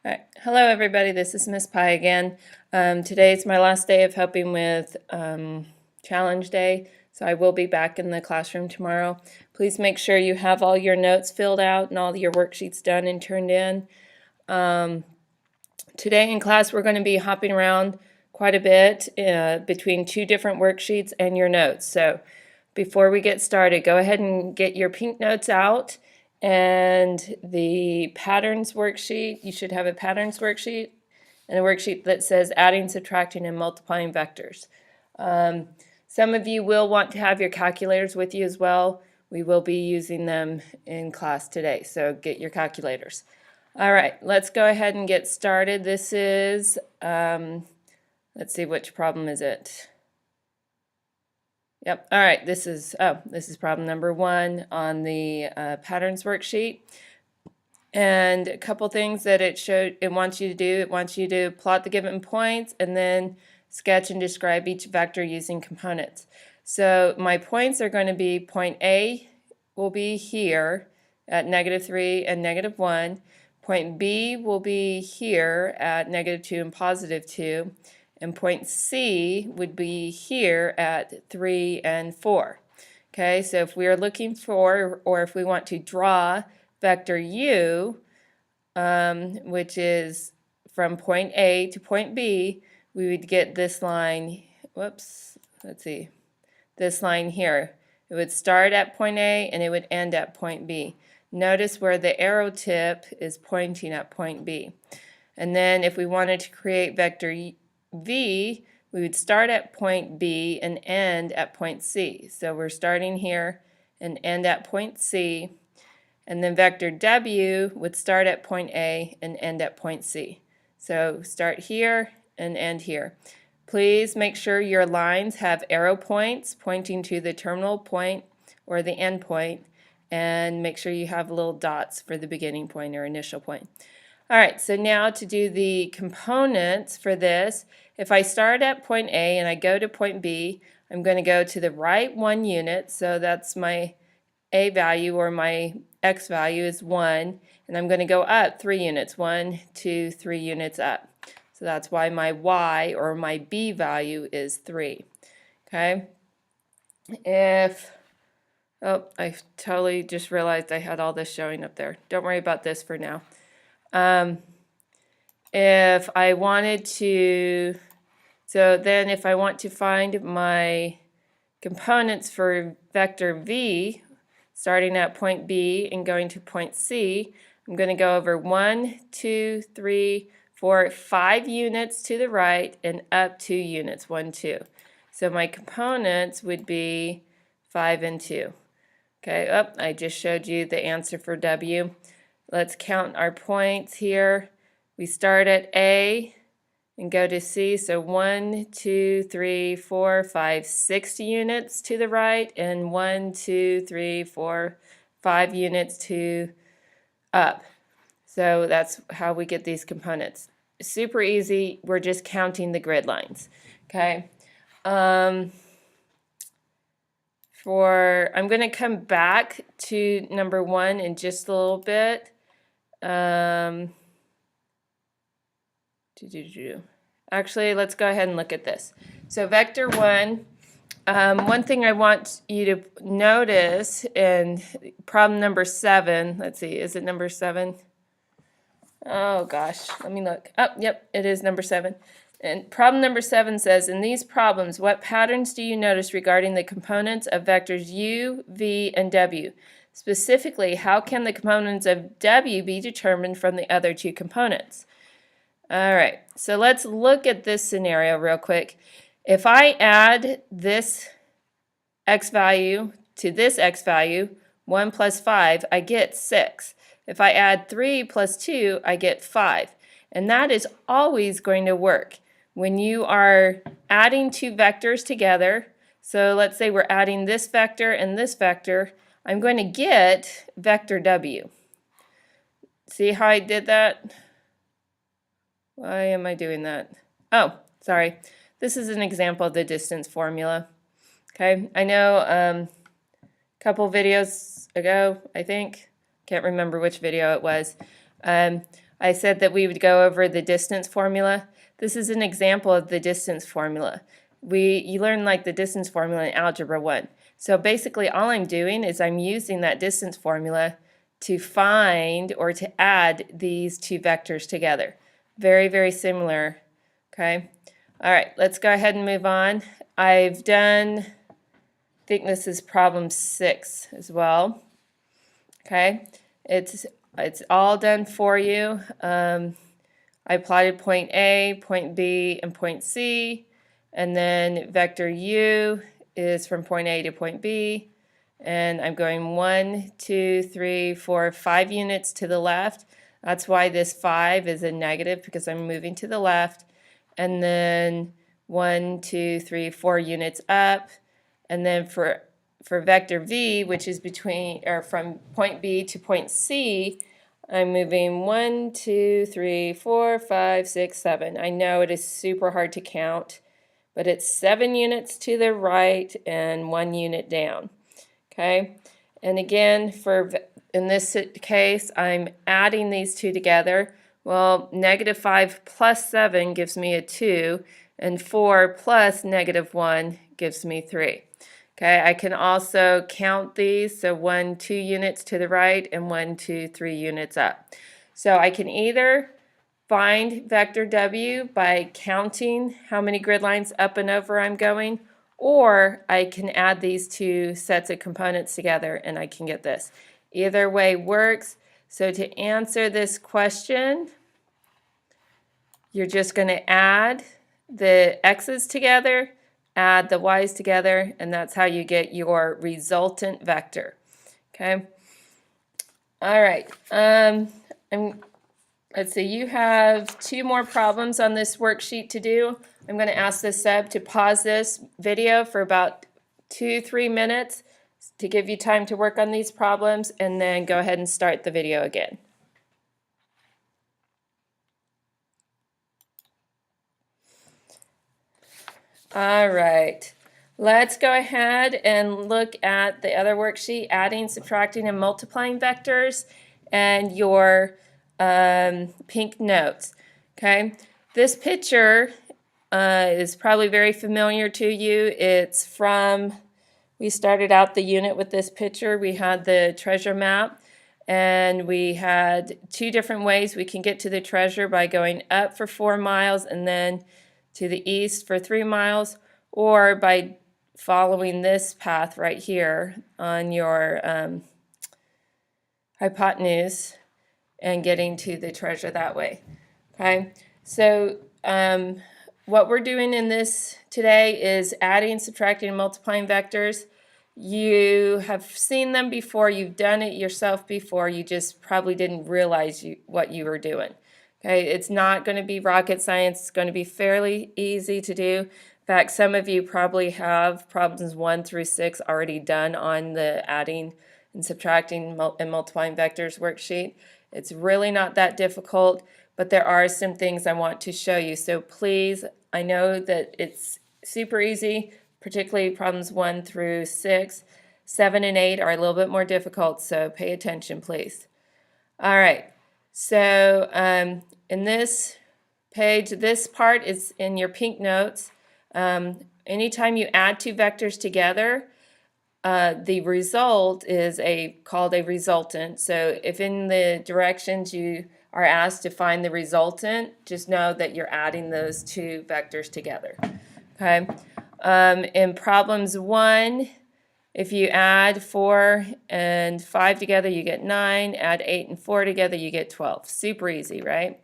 All right. Hello, everybody. This is Miss Pie again. Today is my last day of helping with Challenge Day, so I will be back in the classroom tomorrow. Please make sure you have all your notes filled out and all your worksheets done and turned in. Today in class, we're going to be hopping around quite a bit between two different worksheets and your notes. So before we get started, go ahead and get your pink notes out. And the patterns worksheet, you should have a patterns worksheet and a worksheet that says adding, subtracting, and multiplying vectors. Some of you will want to have your calculators with you as well. We will be using them in class today, so get your calculators. All right, let's go ahead and get started. This is, let's see, which problem is it? Yep, all right, this is problem number 1 on the patterns worksheet. And a couple things that it wants you to do. It wants you to plot the given points and then sketch and describe each vector using components. So my points are going to be point A will be here at -3 and -1. Point B will be here at -2 and +2. And point C would be here at 3 and 4. Okay, so if we are looking for, or if we want to draw vector u, which is from point A to point B, we would get this line, whoops, let's see, this line here. It would start at point A and it would end at point B. Notice where the arrow tip is pointing at point B. And then if we wanted to create vector V, we would start at point B and end at point C. So we're starting here and end at point C. And then vector W would start at point A and end at point C. So start here and end here. Please make sure your lines have arrow points pointing to the terminal point or the end point, and make sure you have little dots for the beginning point or initial point. All right, so now to do the components for this, if I start at point A and I go to point B, I'm going to go to the right 1 unit, so that's my A value, or my X value is 1, and I'm going to go up 3 units, 1, 2, 3 units up. So that's why my Y, or my B value, is 3. Okay? I totally just realized I had all this showing up there. Don't worry about this for now. If I wanted to, if I want to find my components for vector V, starting at point B and going to point C, I'm going to go over 1, 2, 3, 4, 5 units to the right and up 2 units, 1, 2. So my components would be 5 and 2. Okay, I just showed you the answer for W. Let's count our points here. We start at A and go to C, so 1, 2, 3, 4, 5, 6 units to the right, and 1, 2, 3, 4, 5 units to up. So that's how we get these components. Super easy. We're just counting the grid lines. Okay. I'm going to come back to number 1 in just a little bit. Actually, let's go ahead and look at this. So vector 1, one thing I want you to notice in problem number 7, let's see, is it number 7? Oh gosh, let me look. Oh, yep, it is number 7. And problem number 7 says, in these problems, what patterns do you notice regarding the components of vectors u, v, and w? Specifically, how can the components of w be determined from the other 2 components? All right, so let's look at this scenario real quick. If I add this x value to this x value, 1 plus 5, I get 6. If I add 3 plus 2, I get 5. And that is always going to work when you are adding 2 vectors together. So let's say we're adding this vector and this vector. I'm going to get vector W. See how I did that? Why am I doing that? Oh, sorry. This is an example of the distance formula. Okay, I know a couple videos ago, I think, can't remember which video it was, I said that we would go over the distance formula. This is an example of the distance formula. You learn like the distance formula in Algebra 1. So basically all I'm doing is I'm using that distance formula to find or to add these two vectors together. Very, very similar, okay? All right, let's go ahead and move on. I think this is problem 6 as well, okay? It's all done for you. I plotted point A, point B, and point C, and then vector U is from point A to point B, and I'm going 1, 2, 3, 4, 5 units to the left. That's why this 5 is a negative, because I'm moving to the left, and then 1, 2, 3, 4 units up, and then for vector V, which is from point B to point C, I'm moving 1, 2, 3, 4, 5, 6, 7. I know it is super hard to count, but it's 7 units to the right and 1 unit down. Okay, and again, in this case, I'm adding these two together. Well, -5 plus 7 gives me a 2, and 4 plus -1 gives me 3. Okay, I can also count these, so 1, 2 units to the right and 1, 2, 3 units up. So I can either find vector W by counting how many grid lines up and over I'm going, or I can add these two sets of components together and I can get this. Either way works. So to answer this question, you're just going to add the x's together, add the y's together, and that's how you get your resultant vector. Okay. All right. Let's see. You have 2 more problems on this worksheet to do. I'm going to ask the sub to pause this video for about 2-3 minutes to give you time to work on these problems, and then go ahead and start the video again. All right, let's go ahead and look at the other worksheet, adding, subtracting, and multiplying vectors, and your pink notes. Okay, this picture is probably very familiar to you. It's from, we started out the unit with this picture. We had the treasure map, and we had 2 different ways we can get to the treasure, by going up for 4 miles and then to the east for 3 miles, or by following this path right here on your hypotenuse and getting to the treasure that way. Okay, so what we're doing in this today is adding, subtracting, and multiplying vectors. You have seen them before, you've done it yourself before, you just probably didn't realize what you were doing. Okay, it's not going to be rocket science. It's going to be fairly easy to do. In fact, some of you probably have problems 1 through 6 already done on the adding and subtracting and multiplying vectors worksheet. It's really not that difficult, but there are some things I want to show you. So please, I know that it's super easy, particularly problems 1 through 6. 7 and 8 are a little bit more difficult, so pay attention, please. All right. So in this page, this part is in your pink notes. Anytime you add 2 vectors together, the result is called a resultant. So if in the directions you are asked to find the resultant, just know that you're adding those 2 vectors together. Okay. In problems 1, if you add 4 and 5 together, you get 9. Add 8 and 4 together, you get 12. Super easy, right?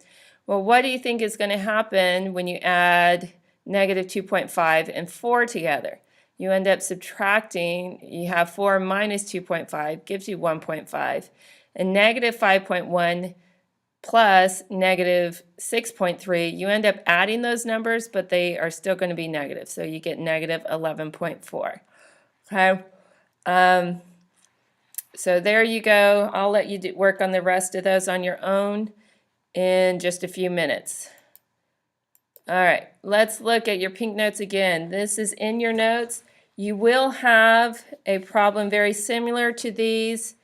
Well, what do you think is going to happen when you add -2.5 and 4 together? You end up subtracting. You have 4 minus 2.5 gives you 1.5. And -5.1 plus -6.3, you end up adding those numbers, but they are still going to be negative. So you get -11.4. Okay. So there you go. I'll let you work on the rest of those on your own in just a few minutes. All right, let's look at your pink notes again. This is in your notes. You will have a problem very similar to these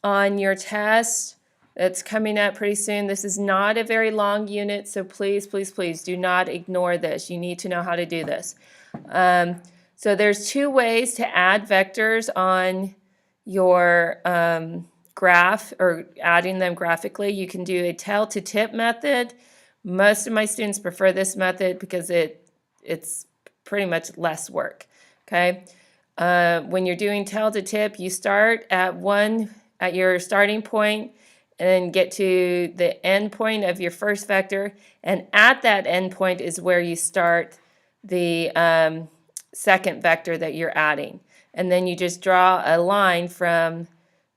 on your test. that's coming up pretty soon. This is not a very long unit, so please, please, please do not ignore this. You need to know how to do this. So there's two ways to add vectors on your graph, or adding them graphically. You can do a tail to tip method. Most of my students prefer this method because it's pretty much less work. Okay. When you're doing tail to tip, you start at your starting point and then get to the end point of your first vector. And at that end point is where you start the second vector that you're adding. And then you just draw a line from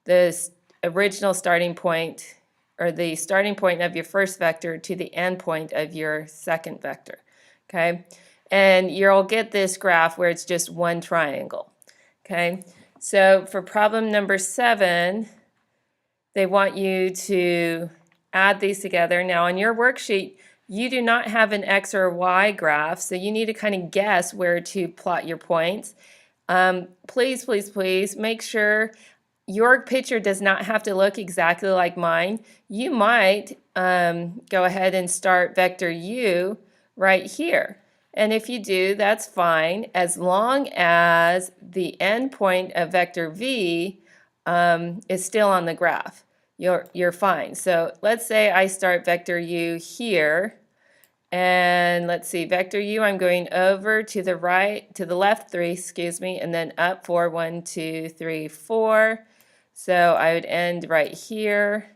the original starting point, or the starting point of your first vector, to the end point of your second vector. Okay? And you'll get this graph where it's just one triangle. Okay? So for problem number 7, they want you to add these together. Now on your worksheet, you do not have an X or Y graph, so you need to kind of guess where to plot your points. Please, please, please make sure your picture does not have to look exactly like mine. You might go ahead and start vector U right here. And if you do, that's fine, as long as the endpoint of vector V is still on the graph. You're fine. So let's say I start vector U here, and let's see, vector U, I'm going over to the right, to the left 3, excuse me, and then up 4, 1, 2, 3, 4. So I would end right here.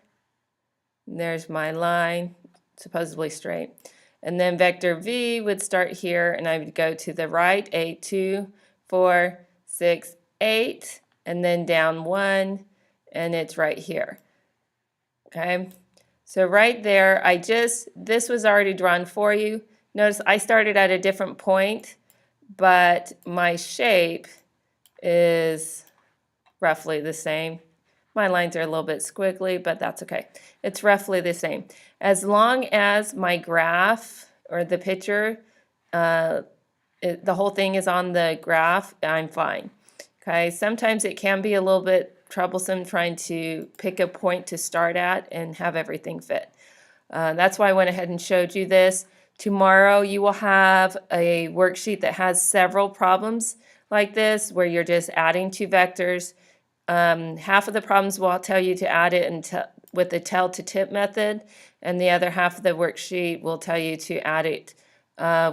There's my line, supposedly straight. And then vector V would start here, and I would go to the right, 8, 2, 4, 6, 8, and then down 1, and it's right here. Okay, so right there, this was already drawn for you. Notice I started at a different point, but my shape is roughly the same. My lines are a little bit squiggly, but that's okay. It's roughly the same. As long as my graph, or the picture, the whole thing is on the graph, I'm fine. Okay, sometimes it can be a little bit troublesome trying to pick a point to start at and have everything fit. That's why I went ahead and showed you this. Tomorrow you will have a worksheet that has several problems like this, where you're just adding two vectors. Half of the problems will tell you to add it with the tail to tip method, and the other half of the worksheet will tell you to add it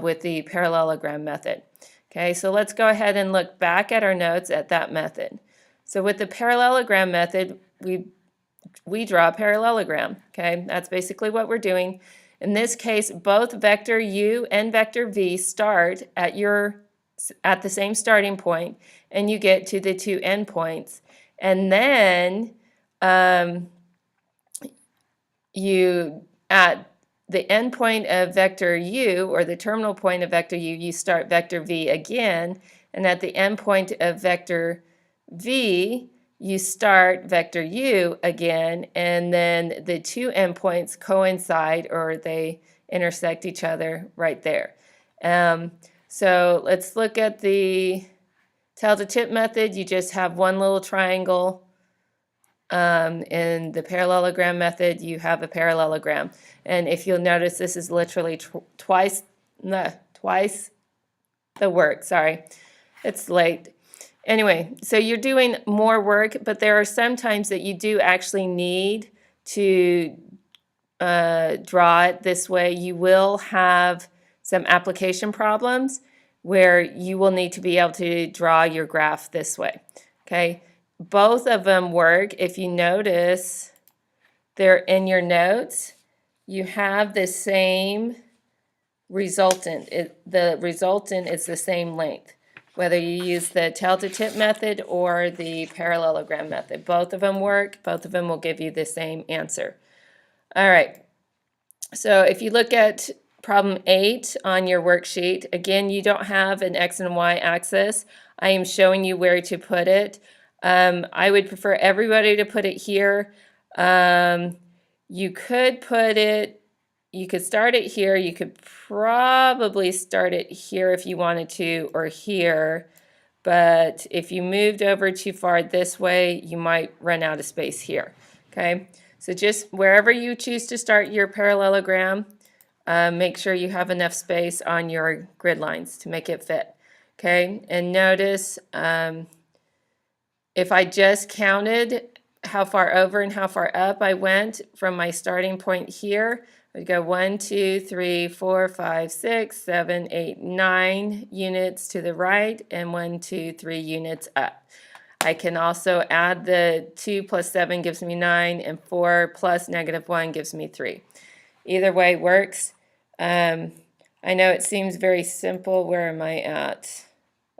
with the parallelogram method. Okay, so let's go ahead and look back at our notes at that method. So with the parallelogram method, we draw a parallelogram. Okay, that's basically what we're doing. In this case, both vector U and vector V start at the same starting point, and you get to the two endpoints. And then you, at the endpoint of vector U, or the terminal point of vector U, you start vector V again, and at the endpoint of vector V, you start vector U again, and then the two endpoints coincide, or they intersect each other right there. So let's look at the tail to tip method. You just have one little triangle. In the parallelogram method, you have a parallelogram. And if you'll notice, this is literally twice the work. Sorry, it's late. Anyway, so you're doing more work, but there are some times that you do actually need to draw it this way. You will have some application problems where you will need to be able to draw your graph this way. Okay, both of them work. If you notice, they're in your notes. You have the same resultant. The resultant is the same length, whether you use the tail to tip method or the parallelogram method. Both of them work. Both of them will give you the same answer. All right. So if you look at problem 8 on your worksheet, again, you don't have an X and Y axis. I am showing you where to put it. I would prefer everybody to put it here. You could start it here. You could probably start it here if you wanted to, or here. But if you moved over too far this way, you might run out of space here. Okay, So just wherever you choose to start your parallelogram, make sure you have enough space on your grid lines to make it fit. Okay, and notice if I just counted how far over and how far up I went from my starting point here, I'd go 1, 2, 3, 4, 5, 6, 7, 8, 9 units to the right and 1, 2, 3 units up. I can also add the 2 plus 7 gives me 9 and 4 plus -1 gives me 3. Either way works. I know it seems very simple. Where am I at?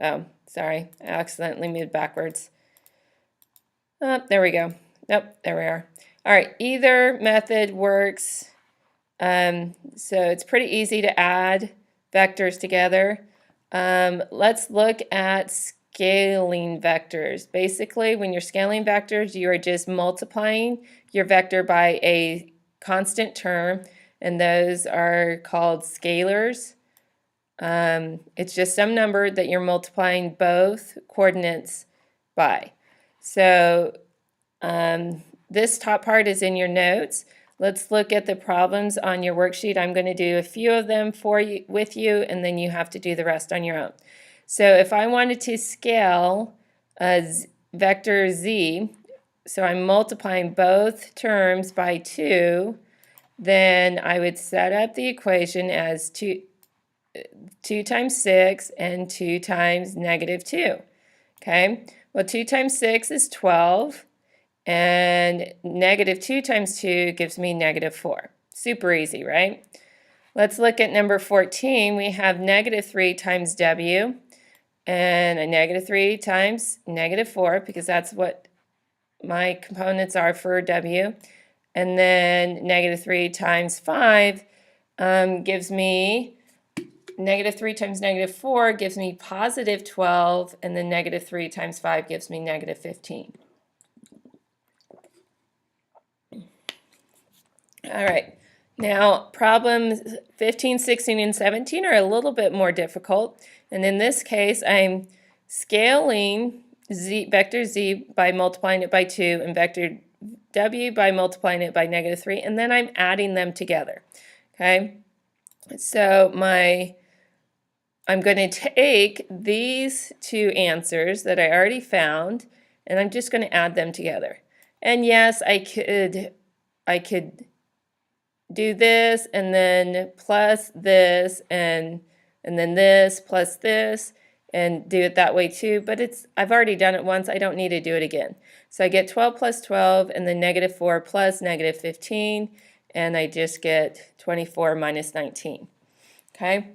Oh, sorry, I accidentally moved backwards. Oh, there we go. Nope, there we are. All right, either method works. So it's pretty easy to add vectors together. Let's look at scaling vectors. Basically, when you're scaling vectors, you are just multiplying your vector by a constant term, and those are called scalars. It's just some number that you're multiplying both coordinates by. So this top part is in your notes. Let's look at the problems on your worksheet. I'm going to do a few of them for you, with you, and then you have to do the rest on your own. So if I wanted to scale vector z, so I'm multiplying both terms by 2, then I would set up the equation as 2 times 6 and 2 times -2. Okay, well 2 times 6 is 12. And -2 times 2 gives me -4. Super easy, right? Let's look at number 14. We have -3 times w and a -3 times -4 because that's what my components are for w. And then -3 times 5 gives me -3 times -4 gives me +12, and then -3 times 5 gives me -15. All right, now problems 15, 16, and 17 are a little bit more difficult. And in this case, I'm scaling vector z by multiplying it by 2 and vector w by multiplying it by -3, and then I'm adding them together. Okay, so I'm going to take these two answers that I already found, and I'm just going to add them together. And yes, I could do this and then plus this and then this plus this and do it that way too, but I've already done it once. I don't need to do it again. So I get 12 plus 12 and then -4 plus -15, and I just get 24 minus 19. Okay.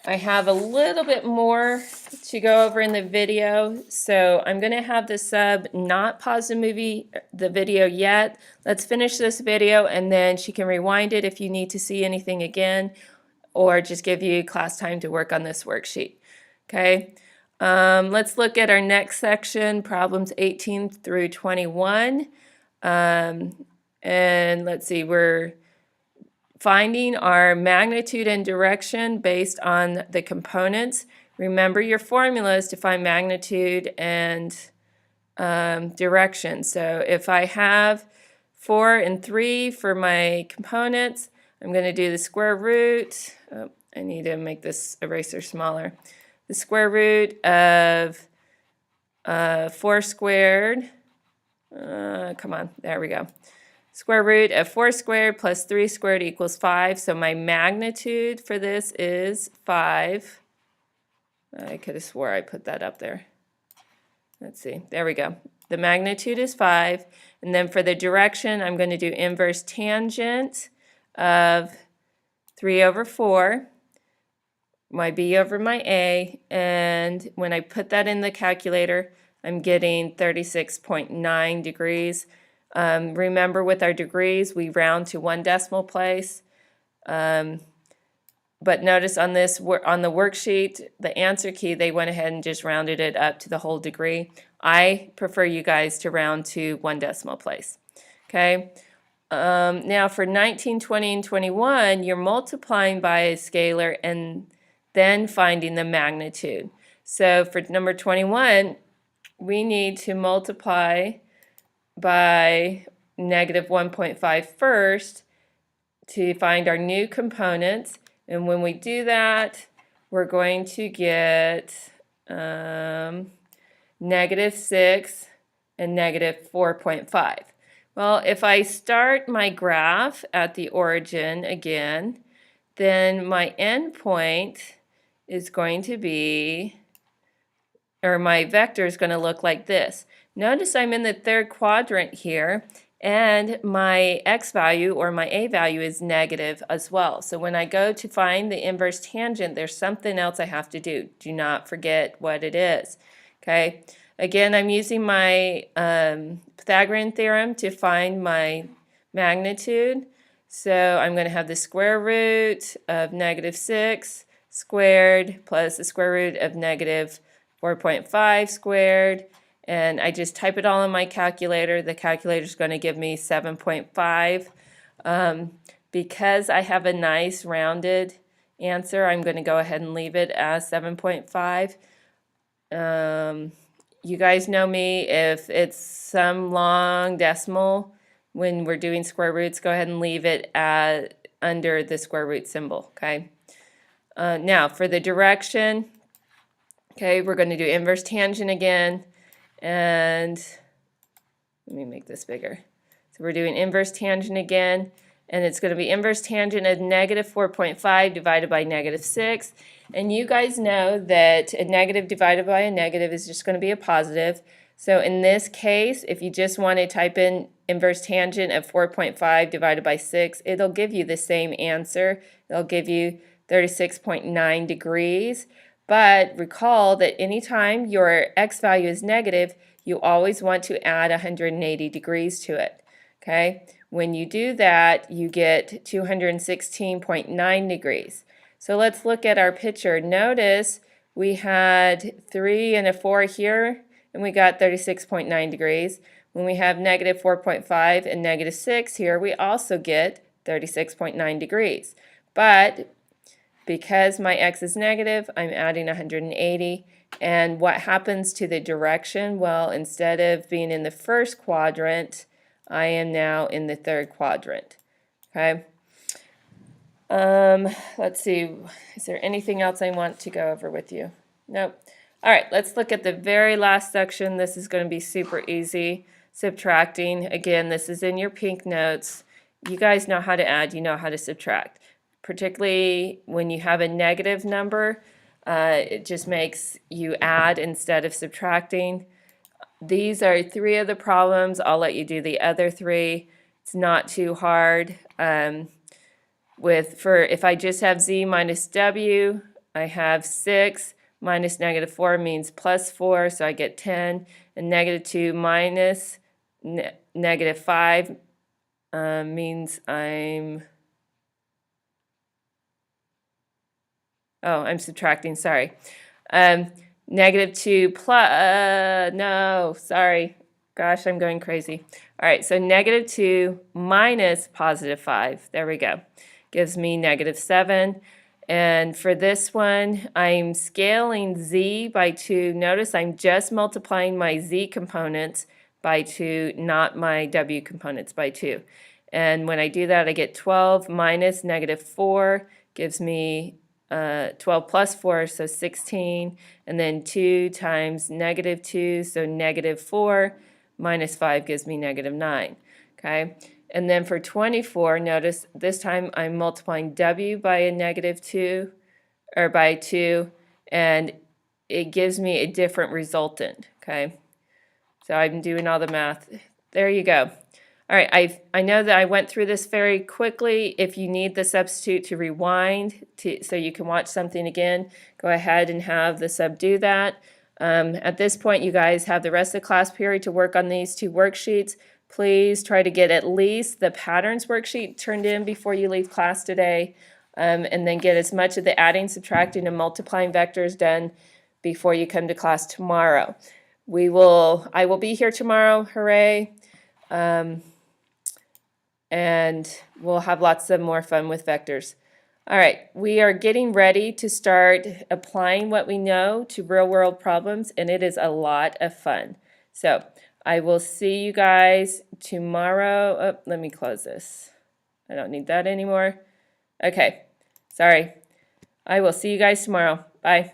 I have a little bit more to go over in the video, so I'm going to have the sub not pause the video yet. Let's finish this video, and then she can rewind it if you need to see anything again, or just give you class time to work on this worksheet. Okay, let's look at our next section, problems 18 through 21. And let's see, we're finding our magnitude and direction based on the components. Remember your formulas to find magnitude and direction. So if I have 4 and 3 for my components, I'm going to do the square root. Oh, I need to make this eraser smaller. The square root of 4 squared. Come on, there we go. Square root of 4 squared plus 3 squared equals 5. So my magnitude for this is 5. I could have swore I put that up there. Let's see. There we go. The magnitude is 5. And then for the direction, I'm going to do inverse tangent of 3 over 4, my b over my a. And when I put that in the calculator, I'm getting 36.9 degrees. Remember, with our degrees, we round to 1 decimal place. But notice on the worksheet, the answer key, they went ahead and just rounded it up to the whole degree. I prefer you guys to round to 1 decimal place. Okay. Now for 19, 20, and 21, you're multiplying by a scalar and then finding the magnitude. So for number 21, we need to multiply by negative 1.5 first to find our new components. And when we do that, we're going to get negative 6 and negative 4.5. Well, if I start my graph at the origin again, then my endpoint is going to be, or my vector is going to look like this. Notice I'm in the third quadrant here, and my x value or my a value is negative as well. So when I go to find the inverse tangent, there's something else I have to do. Do not forget what it is. Okay. Again, I'm using my Pythagorean theorem to find my magnitude. So I'm going to have the square root of negative 6 squared plus the square root of negative 4.5 squared. And I just type it all in my calculator. The calculator is going to give me 7.5. Because I have a nice rounded answer, I'm going to go ahead and leave it as 7.5. You guys know me, if it's some long decimal, when we're doing square roots, go ahead and leave it under the square root symbol, okay? Now, for the direction, okay, we're going to do inverse tangent again, and let me make this bigger. So we're doing inverse tangent again, and it's going to be inverse tangent of negative 4.5 divided by negative 6. And you guys know that a negative divided by a negative is just going to be a positive. So in this case, if you just want to type in inverse tangent of 4.5 divided by 6, it'll give you the same answer. It'll give you 36.9 degrees. But recall that anytime your x value is negative, you always want to add 180 degrees to it. Okay? When you do that, you get 216.9 degrees. So let's look at our picture. Notice we had 3 and a 4 here, and we got 36.9 degrees. When we have negative 4.5 and negative 6 here, we also get 36.9 degrees. But because my x is negative, I'm adding 180. And what happens to the direction? Well, instead of being in the first quadrant, I am now in the third quadrant. Okay. Let's see. Is there anything else I want to go over with you? Nope. All right, let's look at the very last section. This is going to be super easy. Subtracting. Again, this is in your pink notes. You guys know how to add. You know how to subtract. Particularly when you have a negative number, it just makes you add instead of subtracting. These are 3 of the problems. I'll let you do the other 3. It's not too hard. If I just have z minus w, I have 6 minus negative 4 means plus 4, so I get 10. And negative 2 minus negative 5 means I'm subtracting, sorry. Negative 2 plus, no, sorry. Gosh, I'm going crazy. All right, so negative 2 minus positive 5, there we go, gives me negative 7. And for this one, I'm scaling z by 2. Notice I'm just multiplying my z components by 2, not my w components by 2. And when I do that, I get 12 minus negative 4 gives me 12 plus 4, so 16, and then 2 times negative 2, so negative 4, minus 5 gives me negative 9, okay? And then for 24, notice this time I'm multiplying w by a negative 2, or by 2, and it gives me a different resultant, okay? So I'm doing all the math. There you go. All right, I know that I went through this very quickly. If you need the substitute to rewind so you can watch something again, go ahead and have the sub do that. At this point, you guys have the rest of the class period to work on these 2 worksheets. Please try to get at least the patterns worksheet turned in before you leave class today, and then get as much of the adding, subtracting, and multiplying vectors done before you come to class tomorrow. I will be here tomorrow, hooray. And we'll have lots of more fun with vectors. All right, we are getting ready to start applying what we know to real-world problems, and it is a lot of fun. So I will see you guys tomorrow. Oh, let me close this. I don't need that anymore. Okay, sorry. I will see you guys tomorrow. Bye.